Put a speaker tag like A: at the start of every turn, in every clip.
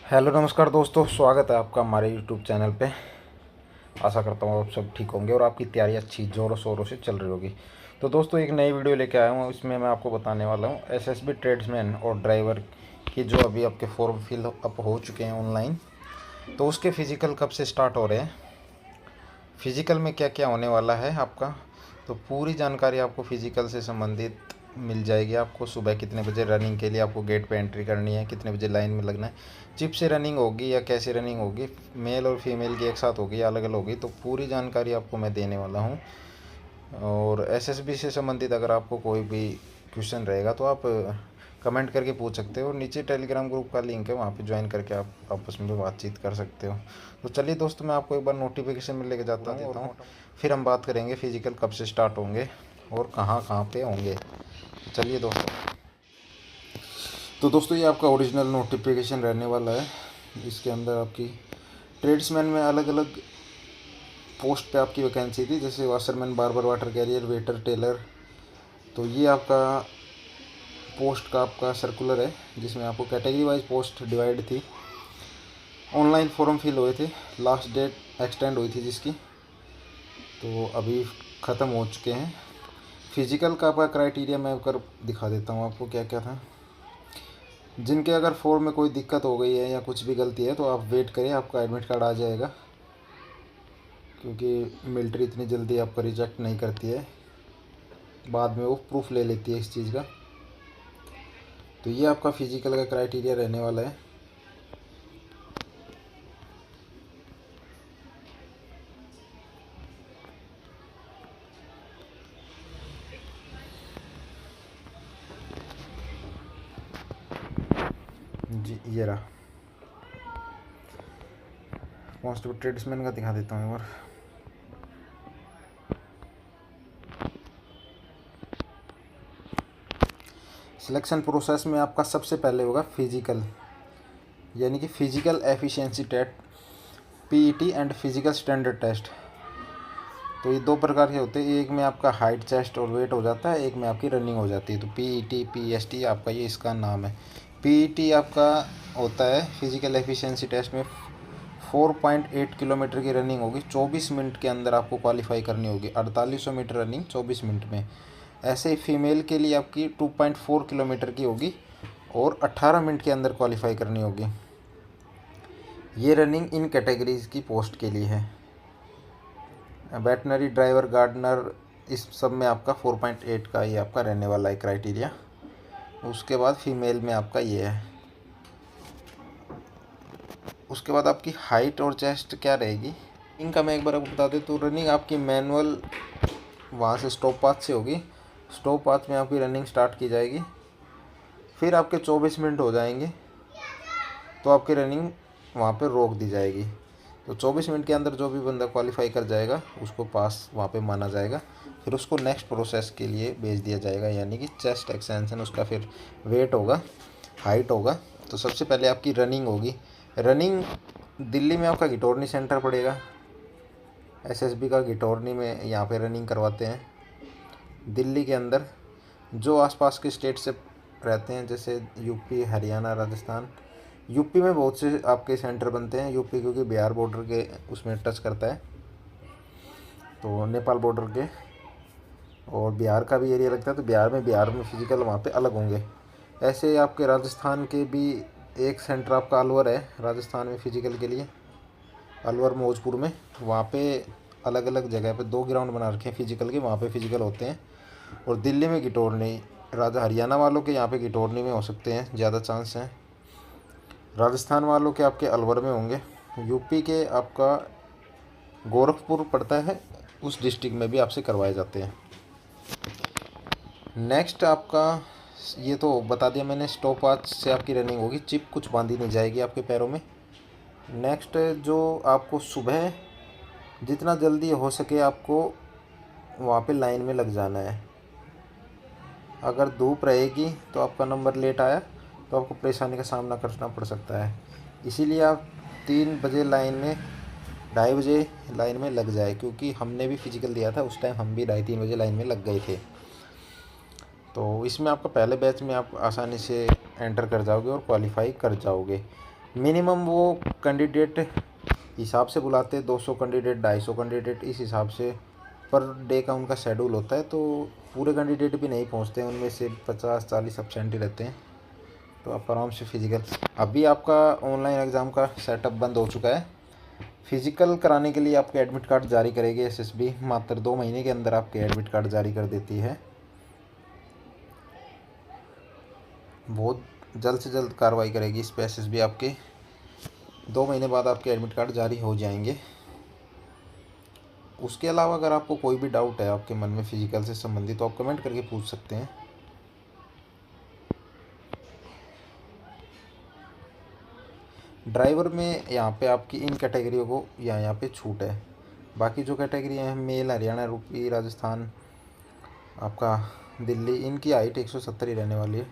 A: Hello नमस्कार दोस्तों, स्वागत है आपका हमारे यूट्यूब चैनल पे। आशा करता हूँ आप सब ठीक होंगे और आपकी तैयारी अच्छी ज़ोरों शोरों से चल रही होगी। तो दोस्तों एक नई वीडियो लेके आया हूँ। इसमें मैं आपको बताने वाला हूँ एसएसबी ट्रेड्समैन और ड्राइवर की जो अभी आपके फॉर्म फिल अप हो चुके हैं ऑनलाइन, तो उसके फ़िज़िकल कब से स्टार्ट हो रहे हैं, फ़िज़िकल में क्या क्या होने वाला है आपका, तो पूरी जानकारी आपको फ़िज़िकल से संबंधित मिल जाएगी। आपको सुबह कितने बजे रनिंग के लिए आपको गेट पे एंट्री करनी है, कितने बजे लाइन में लगना है, चिप से रनिंग होगी या कैसे रनिंग होगी, मेल और फीमेल की एक साथ होगी या अलग अलग होगी, तो पूरी जानकारी आपको मैं देने वाला हूँ। और एसएसबी से संबंधित अगर आपको कोई भी क्वेश्चन रहेगा तो आप कमेंट करके पूछ सकते हो। और नीचे टेलीग्राम ग्रुप का लिंक है, वहाँ पे ज्वाइन करके आप आपस में बातचीत कर सकते हो। तो चलिए दोस्तों, मैं आपको एक बार नोटिफिकेशन में लेके जाता हूँ, फिर हम बात करेंगे फिजिकल कब से स्टार्ट होंगे और कहाँ कहाँ पे होंगे। चलिए दोस्तों, तो दोस्तों ये आपका ओरिजिनल नोटिफिकेशन रहने वाला है। इसके अंदर आपकी ट्रेड्समैन में अलग अलग पोस्ट पे आपकी वैकेंसी थी, जैसे washerman, barber, water carrier, waiter, tailor. तो ये आपका पोस्ट का आपका सर्कुलर है, जिसमें आपको कैटेगरी वाइज पोस्ट डिवाइड थी। ऑनलाइन फॉर्म फिल हुए थे, लास्ट डेट एक्सटेंड हुई थी जिसकी, तो अभी ख़त्म हो चुके हैं। फिजिकल का आपका क्राइटेरिया मैं कर दिखा देता हूँ आपको क्या क्या था। जिनके अगर फॉर्म में कोई दिक्कत हो गई है या कुछ भी गलती है तो आप वेट करें, आपका एडमिट कार्ड आ जाएगा, क्योंकि मिलिट्री इतनी जल्दी आपको रिजेक्ट नहीं करती है, बाद में वो प्रूफ ले लेती है इस चीज़ का। तो ये आपका फिजिकल का क्राइटेरिया रहने वाला है। जी ये रहा, कांस्टेबल ट्रेड्समैन का दिखा देता हूँ एक बार। सिलेक्शन प्रोसेस में आपका सबसे पहले होगा फिजिकल, यानी कि physical efficiency test, PET and physical standard test. तो ये दो प्रकार के होते हैं, एक में आपका हाइट, चेस्ट और वेट हो जाता है, एक में आपकी रनिंग हो जाती है। तो पीईटी, पीएसटी आपका ये इसका नाम है। पीईटी आपका होता है फिजिकल एफिशिएंसी टेस्ट में 4.8 किलोमीटर की रनिंग होगी, 24 मिनट के अंदर आपको क्वालिफाई करनी होगी। 4800 मीटर रनिंग 24 मिनट में। ऐसे ही फीमेल के लिए आपकी 2.4 किलोमीटर की होगी और 18 मिनट के अंदर क्वालिफाई करनी होगी। ये रनिंग इन कैटेगरीज की पोस्ट के लिए है। वेटनरी, ड्राइवर, गार्डनर, इस सब में आपका 4.8 का ये आपका रहने वाला है क्राइटेरिया। उसके बाद फीमेल में आपका ये है। उसके बाद आपकी हाइट और चेस्ट क्या रहेगी, इनका मैं एक बार आपको बता दें। तो रनिंग आपकी मैनुअल वहाँ से स्टॉप पाथ से होगी। स्टॉप पाथ में आपकी रनिंग स्टार्ट की जाएगी, फिर आपके 24 मिनट हो जाएंगे तो आपकी रनिंग वहाँ पे रोक दी जाएगी। तो 24 मिनट के अंदर जो भी बंदा क्वालिफाई कर जाएगा उसको पास वहाँ पे माना जाएगा। फिर उसको नेक्स्ट प्रोसेस के लिए भेज दिया जाएगा, यानी कि चेस्ट एक्सटेंशन, उसका फिर वेट होगा, हाइट होगा। तो सबसे पहले आपकी रनिंग होगी। रनिंग दिल्ली में आपका गिटोरनी सेंटर पड़ेगा, एसएसबी का गिटोरनी में यहाँ पे रनिंग करवाते हैं। दिल्ली के अंदर जो आसपास के स्टेट से रहते हैं, जैसे यूपी, हरियाणा, राजस्थान। यूपी में बहुत से आपके सेंटर बनते हैं, यूपी क्योंकि बिहार बॉर्डर के उसमें टच करता है, तो नेपाल बॉर्डर के, और बिहार का भी एरिया लगता है, तो बिहार में फिजिकल वहाँ पे अलग होंगे। ऐसे आपके राजस्थान के भी एक सेंटर आपका अलवर है, राजस्थान में फिजिकल के लिए, अलवर मौजपुर में। वहाँ पे अलग अलग जगह पे 2 ग्राउंड बना रखे हैं फिजिकल के, वहाँ पे फिजिकल होते हैं। और दिल्ली में गिटोरनी, हरियाणा वालों के यहाँ पे गिटोरनी में हो सकते हैं, ज़्यादा चांस हैं। राजस्थान वालों के आपके अलवर में होंगे। यूपी के आपका गोरखपुर पड़ता है, उस डिस्ट्रिक्ट में भी आपसे करवाए जाते हैं। नेक्स्ट आपका ये तो बता दिया मैंने, स्टॉप वॉच से आपकी रनिंग होगी, चिप कुछ बांधी नहीं जाएगी आपके पैरों में। नेक्स्ट जो आपको सुबह जितना जल्दी हो सके आपको वहाँ पे लाइन में लग जाना है। अगर धूप रहेगी तो आपका नंबर लेट आया तो आपको परेशानी का सामना करना पड़ सकता है, इसीलिए आप 3 बजे लाइन में, 2:30 बजे लाइन में लग जाए, क्योंकि हमने भी फिजिकल दिया था उस टाइम, हम भी 2:30-3 बजे लाइन में लग गए थे। तो इसमें आपका पहले बैच में आप आसानी से एंटर कर जाओगे और क्वालिफाई कर जाओगे। मिनिमम वो कैंडिडेट हिसाब से बुलाते हैं, 200 कैंडिडेट, 250 कैंडिडेट, इस हिसाब से पर डे का उनका शेड्यूल होता है। तो पूरे कैंडिडेट भी नहीं पहुंचते हैं, उनमें से 50-40 एब्सेंट ही रहते हैं। तो आप आराम से फिजिकल, अभी आपका ऑनलाइन एग्ज़ाम का सेटअप बंद हो चुका है। फिजिकल कराने के लिए आपके एडमिट कार्ड जारी करेगी एसएसबी, मात्र 2 महीने के अंदर आपके एडमिट कार्ड जारी कर देती है। बहुत जल्द से जल्द कार्रवाई करेगी इस पर एसएसबी। आपके 2 महीने बाद आपके एडमिट कार्ड जारी हो जाएंगे। उसके अलावा अगर आपको कोई भी डाउट है आपके मन में फिजिकल से संबंधित, तो आप कमेंट करके पूछ सकते हैं। ड्राइवर में यहाँ पे आपकी इन कैटेगरियों को यहाँ पे छूट है। बाकी जो कैटेगरी हैं, मेल, हरियाणा, यूपी, राजस्थान, आपका दिल्ली, इनकी हाइट 170 ही रहने वाली है।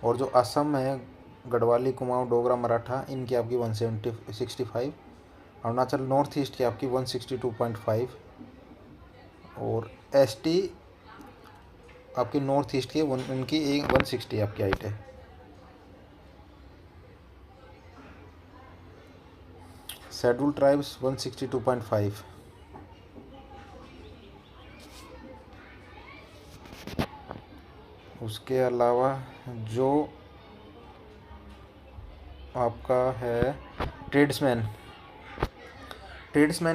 A: और जो असम है, गढ़वाली, कुमाऊँ, डोगरा, मराठा, इनकी आपकी 165। अरुणाचल नॉर्थ ईस्ट की आपकी 162.5। और एसटी आपकी नॉर्थ ईस्ट की उनकी 160 आपकी हाइट है। Schedule tribes 162.5। उसके अलावा जो आपका है ट्रेड्समैन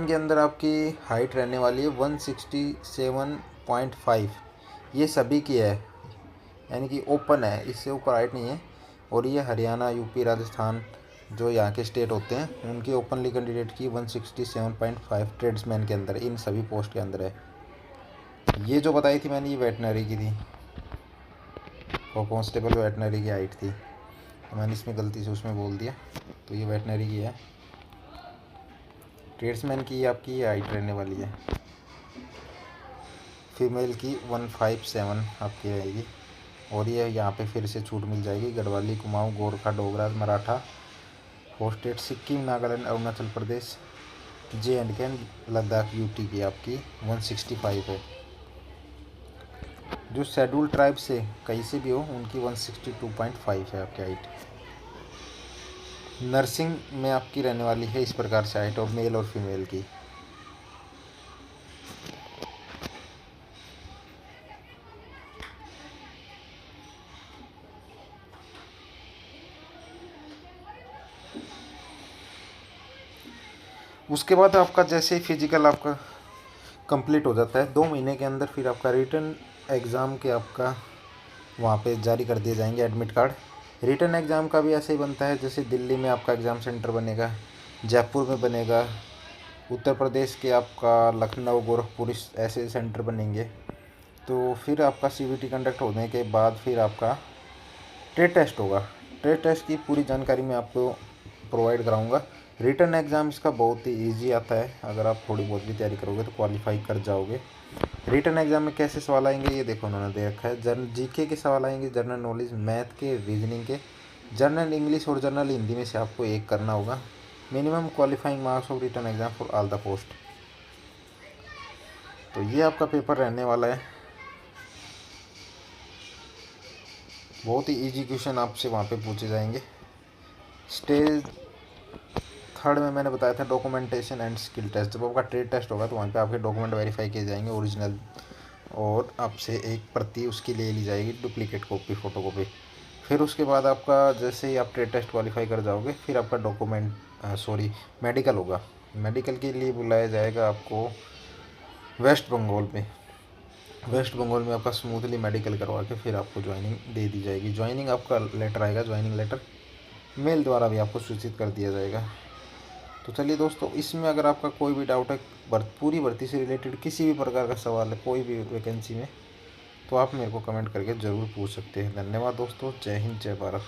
A: के अंदर आपकी हाइट रहने वाली है 167.5। ये सभी की है, यानी कि ओपन है, इससे ऊपर हाइट नहीं है। और ये हरियाणा, यूपी, राजस्थान जो यहाँ के स्टेट होते हैं, उनकी ओपनली कैंडिडेट की 167.5 ट्रेड्समैन के अंदर, इन सभी पोस्ट के अंदर है। ये जो बताई थी मैंने, ये वेटनरी की थी, और कांस्टेबल वेटनरी की हाइट थी, तो मैंने इसमें गलती से उसमें बोल दिया, तो ये वेटनरी की है। ट्रेड्समैन की आपकी हाइट रहने वाली है, फीमेल की 157 आपकी रहेगी। और ये यहाँ पे फिर से छूट मिल जाएगी, Garhwali, Kumaon, Gorkha, Dogra, Maratha, four state, Sikkim, Nagaland, Arunachal Pradesh, JNK, Ladakh, UT की आपकी 165 है। जो शेड्यूल ट्राइब से कहीं से भी हो, उनकी 162.5 है आपकी हाइट। नर्सिंग में आपकी रहने वाली है इस प्रकार से हाइट, और मेल और फीमेल की। उसके बाद आपका जैसे ही फिजिकल आपका कंप्लीट हो जाता है 2 महीने के अंदर, फिर आपका रिटर्न एग्ज़ाम के आपका वहाँ पे जारी कर दिए जाएंगे एडमिट कार्ड। रिटर्न एग्ज़ाम का भी ऐसे ही बनता है, जैसे दिल्ली में आपका एग्ज़ाम सेंटर बनेगा, जयपुर में बनेगा, उत्तर प्रदेश के आपका लखनऊ, गोरखपुर, ऐसे सेंटर बनेंगे। तो फिर आपका CVT कंडक्ट होने के बाद फिर आपका ट्रेड टेस्ट होगा। ट्रेड टेस्ट की पूरी जानकारी मैं आपको प्रोवाइड कराऊंगा। रिटर्न एग्ज़ाम इसका बहुत ही इजी आता है, अगर आप थोड़ी बहुत भी तैयारी करोगे तो क्वालिफाई कर जाओगे। रिटर्न एग्ज़ाम में कैसे सवाल आएंगे ये देखो, उन्होंने दे रखा है। GK के सवाल आएंगे, जनरल नॉलेज, मैथ के, रीजनिंग के, जनरल इंग्लिश और जनरल हिंदी में से आपको एक करना होगा। Minimum qualifying marks of written exam for all the post. तो ये आपका पेपर रहने वाला है। बहुत ही इजी क्वेश्चन आपसे वहाँ पे पूछे जाएंगे। स्टेज 3 में मैंने बताया था डॉक्यूमेंटेशन एंड स्किल टेस्ट। जब आपका ट्रेड टेस्ट होगा तो वहाँ पे आपके डॉक्यूमेंट वेरीफाई किए जाएंगे ओरिजिनल, और आपसे एक प्रति उसकी ले ली जाएगी, डुप्लीकेट कॉपी, फ़ोटो कॉपी। फिर उसके बाद आपका जैसे ही आप ट्रेड टेस्ट क्वालिफाई कर जाओगे, फिर आपका मेडिकल होगा। मेडिकल के लिए बुलाया जाएगा आपको वेस्ट बंगाल में। वेस्ट बंगाल में आपका स्मूथली मेडिकल करवा के फिर आपको ज्वाइनिंग दे दी जाएगी। ज्वाइनिंग आपका लेटर आएगा, ज्वाइनिंग लेटर मेल द्वारा भी आपको सूचित कर दिया जाएगा। तो चलिए दोस्तों, इसमें अगर आपका कोई भी डाउट है पूरी भर्ती से रिलेटेड, किसी भी प्रकार का सवाल है कोई भी वैकेंसी में, तो आप मेरे को कमेंट करके ज़रूर पूछ सकते हैं। धन्यवाद दोस्तों, जय हिंद, जय भारत।